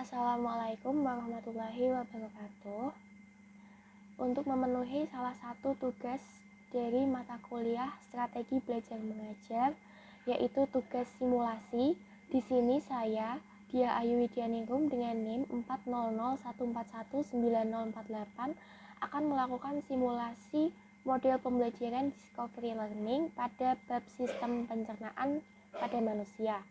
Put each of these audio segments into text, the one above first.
Assalamualaikum warahmatullahi wabarakatuh. Untuk memenuhi salah satu tugas dari mata kuliah Strategi Belajar Mengajar, yaitu tugas simulasi, di sini saya, Dia Ayu Widyaningrum dengan NIM 400141948 akan melakukan simulasi model pembelajaran Discovery Learning pada bab sistem pencernaan pada manusia.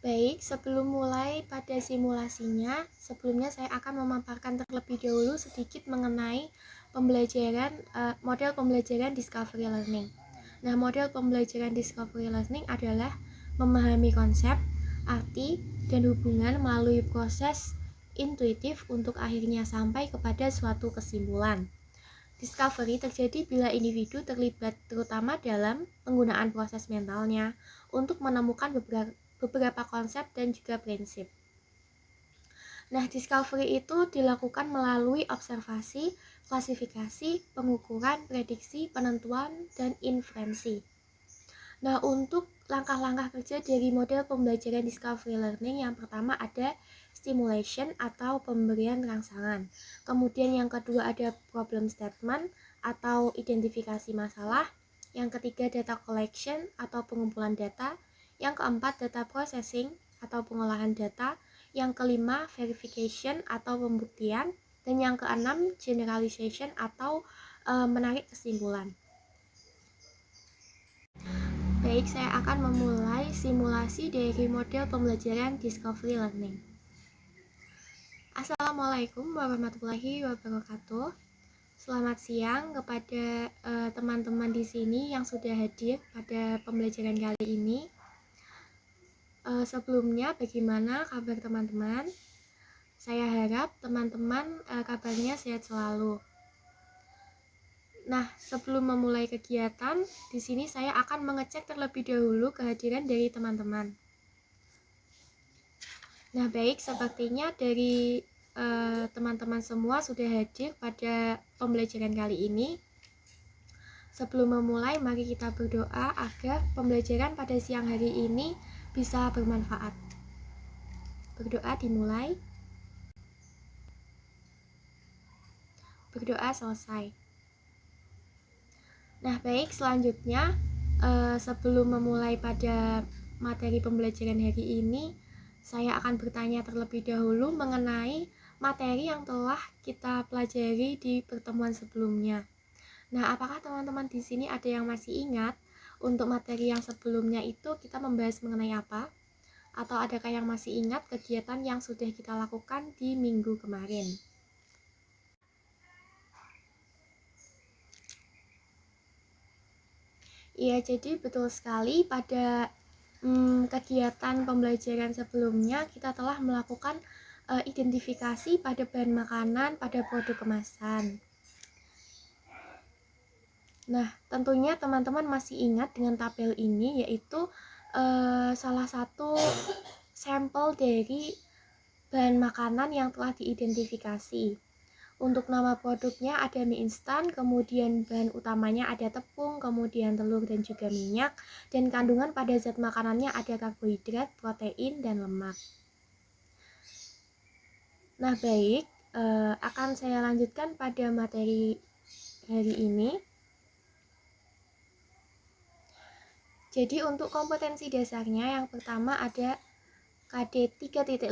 Baik, sebelum mulai pada simulasinya, sebelumnya saya akan memaparkan terlebih dahulu sedikit mengenai model pembelajaran Discovery Learning. Nah, model pembelajaran Discovery Learning adalah memahami konsep, arti, dan hubungan melalui proses intuitif untuk akhirnya sampai kepada suatu kesimpulan. Discovery terjadi bila individu terlibat terutama dalam penggunaan proses mentalnya untuk menemukan beberapa konsep dan juga prinsip. Nah, discovery itu dilakukan melalui observasi, klasifikasi, pengukuran, prediksi, penentuan, dan inferensi. Nah, untuk langkah-langkah kerja dari model pembelajaran Discovery Learning, yang pertama ada stimulation atau pemberian rangsangan. Kemudian yang kedua ada problem statement atau identifikasi masalah. Yang ketiga data collection atau pengumpulan data. Yang keempat data processing atau pengolahan data. Yang kelima verification atau pembuktian. Dan yang keenam generalization atau menarik kesimpulan. Baik, saya akan memulai simulasi dari model pembelajaran Discovery Learning. Assalamualaikum warahmatullahi wabarakatuh. Selamat siang kepada teman-teman di sini yang sudah hadir pada pembelajaran kali ini. Sebelumnya, bagaimana kabar teman-teman? Saya harap teman-teman kabarnya sehat selalu. Nah, sebelum memulai kegiatan, di sini saya akan mengecek terlebih dahulu kehadiran dari teman-teman. Nah, baik, sepertinya dari teman-teman semua sudah hadir pada pembelajaran kali ini. Sebelum memulai, mari kita berdoa agar pembelajaran pada siang hari ini bisa bermanfaat. Berdoa dimulai. Berdoa selesai. Nah, baik, selanjutnya sebelum memulai pada materi pembelajaran hari ini, saya akan bertanya terlebih dahulu mengenai materi yang telah kita pelajari di pertemuan sebelumnya. Nah, apakah teman-teman di sini ada yang masih ingat untuk materi yang sebelumnya itu kita membahas mengenai apa? Atau adakah yang masih ingat kegiatan yang sudah kita lakukan di minggu kemarin? Iya, jadi betul sekali pada kegiatan pembelajaran sebelumnya kita telah melakukan identifikasi pada bahan makanan pada produk kemasan. Nah, tentunya teman-teman masih ingat dengan tabel ini, yaitu salah satu sampel dari bahan makanan yang telah diidentifikasi. Untuk nama produknya ada mie instan, kemudian bahan utamanya ada tepung, kemudian telur dan juga minyak, dan kandungan pada zat makanannya ada karbohidrat, protein, dan lemak. Nah, baik, akan saya lanjutkan pada materi hari ini. Jadi untuk kompetensi dasarnya yang pertama ada KD 3.5,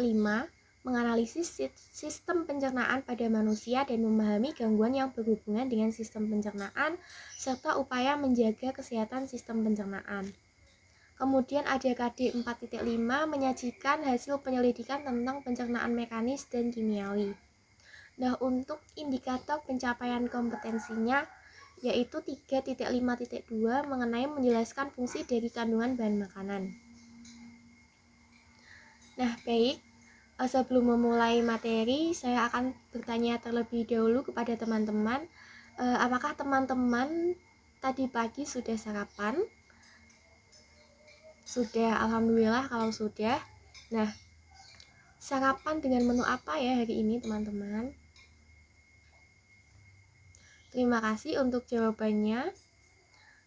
menganalisis sistem pencernaan pada manusia dan memahami gangguan yang berhubungan dengan sistem pencernaan serta upaya menjaga kesehatan sistem pencernaan. Kemudian ada KD 4.5, menyajikan hasil penyelidikan tentang pencernaan mekanis dan kimiawi. Nah, untuk indikator pencapaian kompetensinya yaitu 3.5.2 mengenai menjelaskan fungsi dari kandungan bahan makanan. Nah, baik, sebelum memulai materi, saya akan bertanya terlebih dahulu kepada teman-teman, apakah teman-teman tadi pagi sudah sarapan? Sudah, alhamdulillah kalau sudah. Nah, sarapan dengan menu apa ya hari ini teman-teman? Terima kasih untuk jawabannya.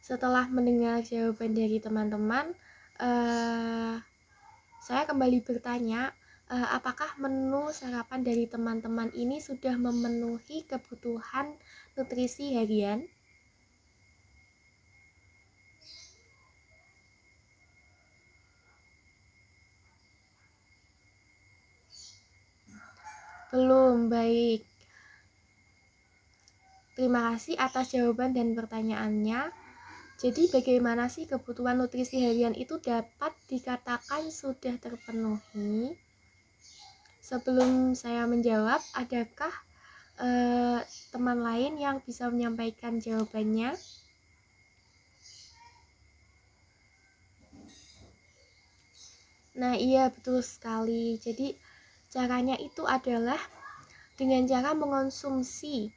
Setelah mendengar jawaban dari teman-teman, saya kembali bertanya, apakah menu sarapan dari teman-teman ini sudah memenuhi kebutuhan nutrisi harian? Belum. Baik. Terima kasih atas jawaban dan pertanyaannya. Jadi bagaimana sih kebutuhan nutrisi harian itu dapat dikatakan sudah terpenuhi? Sebelum saya menjawab, adakah teman lain yang bisa menyampaikan jawabannya? Nah, iya betul sekali. Jadi caranya itu adalah dengan cara mengonsumsi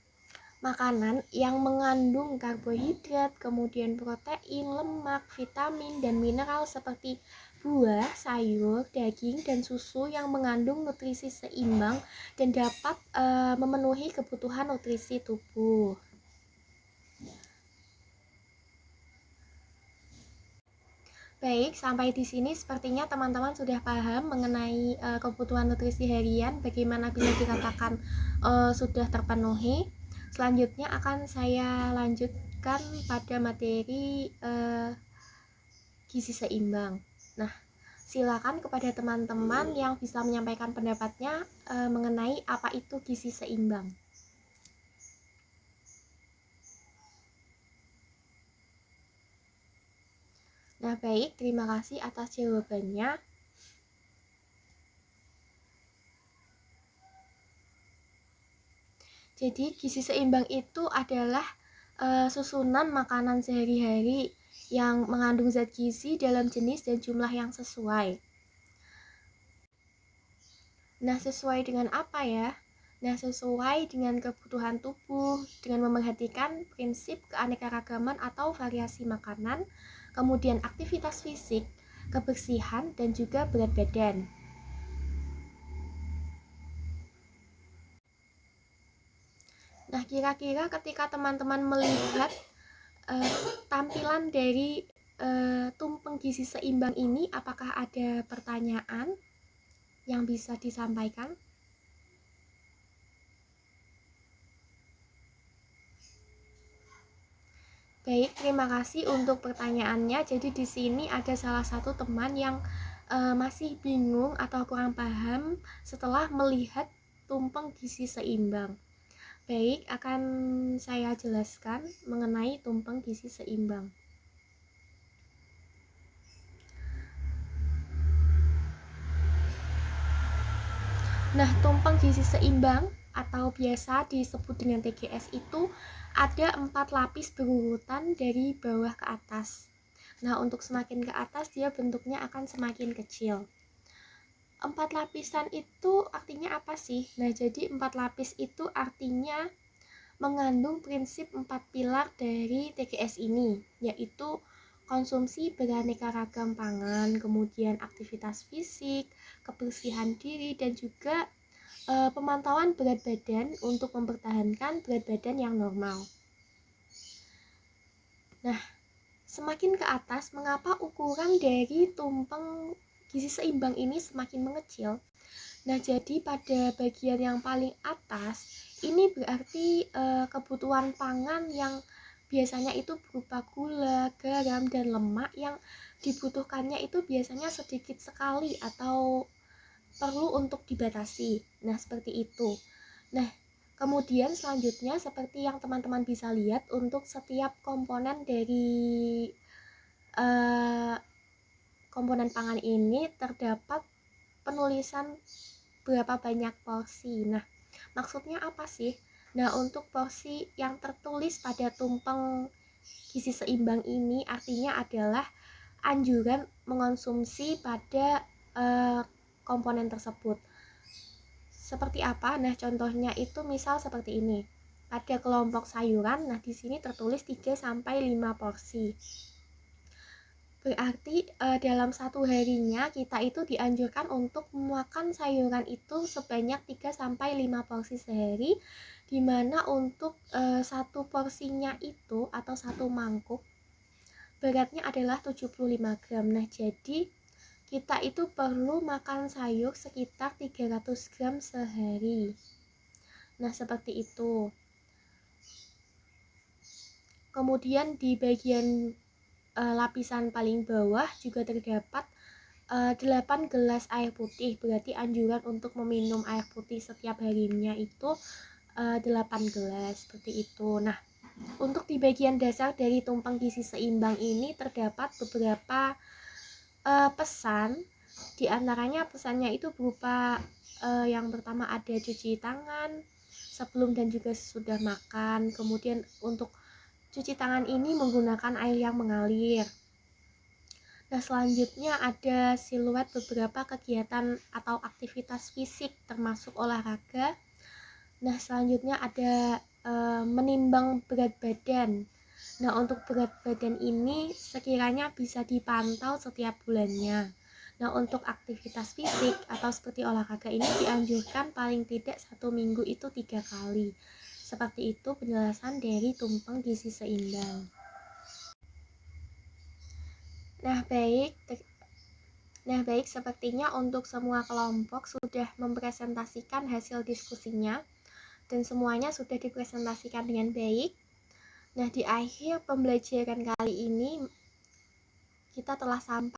makanan yang mengandung karbohidrat, kemudian protein, lemak, vitamin, dan mineral seperti buah, sayur, daging, dan susu yang mengandung nutrisi seimbang dan dapat memenuhi kebutuhan nutrisi tubuh. Baik, sampai di sini sepertinya teman-teman sudah paham mengenai kebutuhan nutrisi harian, bagaimana bisa dikatakan sudah terpenuhi. Selanjutnya akan saya lanjutkan pada materi gizi seimbang. Nah, silakan kepada teman-teman yang bisa menyampaikan pendapatnya mengenai apa itu gizi seimbang. Nah, baik, terima kasih atas jawabannya. Jadi, gizi seimbang itu adalah susunan makanan sehari-hari yang mengandung zat gizi dalam jenis dan jumlah yang sesuai. Nah, sesuai dengan apa ya? Nah, sesuai dengan kebutuhan tubuh, dengan memerhatikan prinsip keanekaragaman atau variasi makanan, kemudian aktivitas fisik, kebersihan, dan juga berat badan. Nah, kira-kira ketika teman-teman melihat tampilan dari tumpeng gizi seimbang ini, apakah ada pertanyaan yang bisa disampaikan? Baik, terima kasih untuk pertanyaannya. Jadi di sini ada salah satu teman yang masih bingung atau kurang paham setelah melihat tumpeng gizi seimbang. Baik, akan saya jelaskan mengenai tumpeng gizi seimbang. Nah, tumpeng gizi seimbang atau biasa disebut dengan TGS itu ada 4 lapis berurutan dari bawah ke atas. Nah, untuk semakin ke atas dia bentuknya akan semakin kecil. 4 lapisan itu artinya apa sih? Nah, jadi 4 lapis itu artinya mengandung prinsip 4 pilar dari TGS ini, yaitu konsumsi beraneka ragam pangan, kemudian aktivitas fisik, kebersihan diri, dan juga pemantauan berat badan untuk mempertahankan berat badan yang normal. Nah, semakin ke atas, mengapa ukuran dari tumpeng gizi seimbang ini semakin mengecil? Nah, jadi pada bagian yang paling atas, ini berarti kebutuhan pangan yang biasanya itu berupa gula, garam, dan lemak yang dibutuhkannya itu biasanya sedikit sekali atau perlu untuk dibatasi. Nah, seperti itu. Nah, kemudian selanjutnya seperti yang teman-teman bisa lihat untuk setiap komponen dari komponen pangan ini terdapat penulisan berapa banyak porsi. Nah, maksudnya apa sih? Nah, untuk porsi yang tertulis pada tumpeng gizi seimbang ini artinya adalah anjuran mengonsumsi pada komponen tersebut. Seperti apa? Nah, contohnya itu misal seperti ini. Pada kelompok sayuran, nah di sini tertulis 3 sampai 5 porsi. Berarti dalam satu harinya kita itu dianjurkan untuk makan sayuran itu sebanyak 3 sampai 5 porsi sehari, di mana untuk satu porsinya itu atau satu mangkuk beratnya adalah 75 gram. Nah, jadi kita itu perlu makan sayur sekitar 300 gram sehari. Nah, seperti itu. Kemudian di bagian lapisan paling bawah juga terdapat 8 gelas air putih. Berarti anjuran untuk meminum air putih setiap harinya itu 8 gelas, seperti itu. Nah, untuk di bagian dasar dari tumpeng gizi seimbang ini terdapat beberapa pesan. Di antaranya pesannya itu berupa yang pertama ada cuci tangan sebelum dan juga sesudah makan. Kemudian untuk cuci tangan ini menggunakan air yang mengalir. Nah, selanjutnya ada siluet beberapa kegiatan atau aktivitas fisik termasuk olahraga. Nah, selanjutnya ada menimbang berat badan. Nah, untuk berat badan ini sekiranya bisa dipantau setiap bulannya. Nah, untuk aktivitas fisik atau seperti olahraga ini dianjurkan paling tidak 1 minggu itu 3 kali. Seperti itu penjelasan dari tumpeng gizi seimbang. Nah baik, sepertinya untuk semua kelompok sudah mempresentasikan hasil diskusinya dan semuanya sudah dipresentasikan dengan baik. Nah, di akhir pembelajaran kali ini kita telah sampai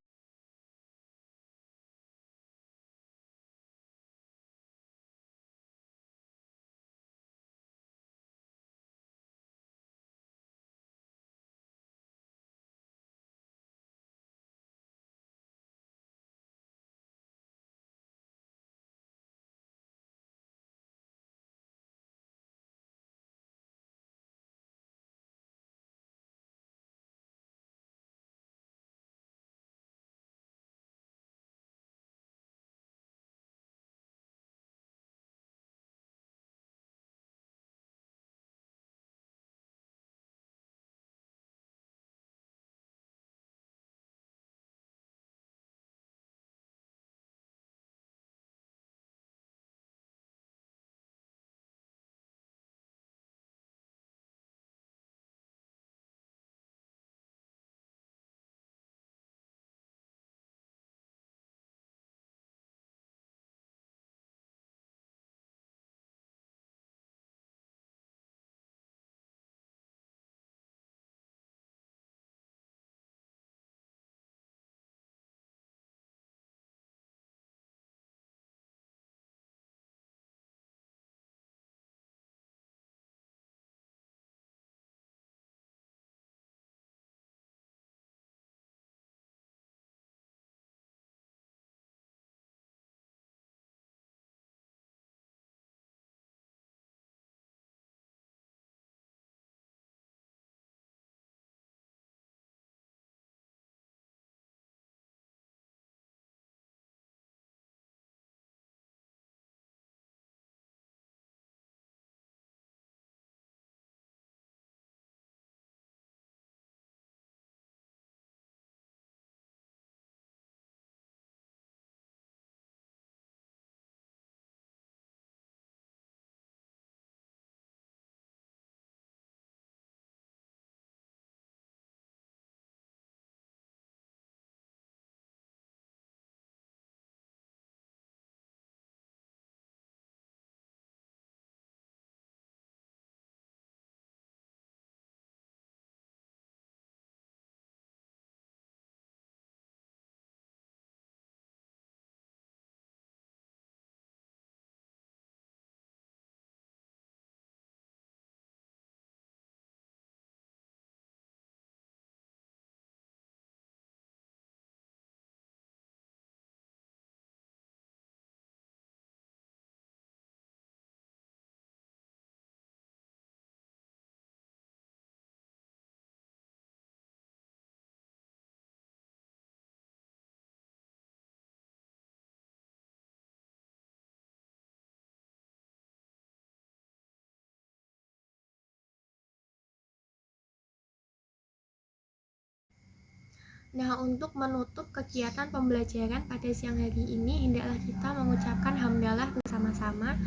Nah, untuk menutup kegiatan pembelajaran pada siang hari ini, hendaklah kita mengucapkan hamdalah bersama-sama.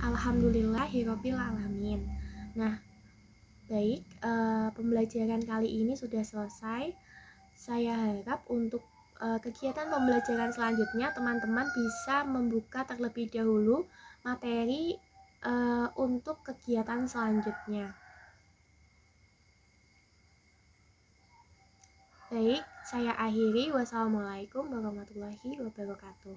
Alhamdulillahirabbil alamin. Nah, baik, pembelajaran kali ini sudah selesai. Saya harap untuk kegiatan pembelajaran selanjutnya teman-teman bisa membuka terlebih dahulu materi untuk kegiatan selanjutnya. Baik, saya akhiri. Wassalamualaikum warahmatullahi wabarakatuh.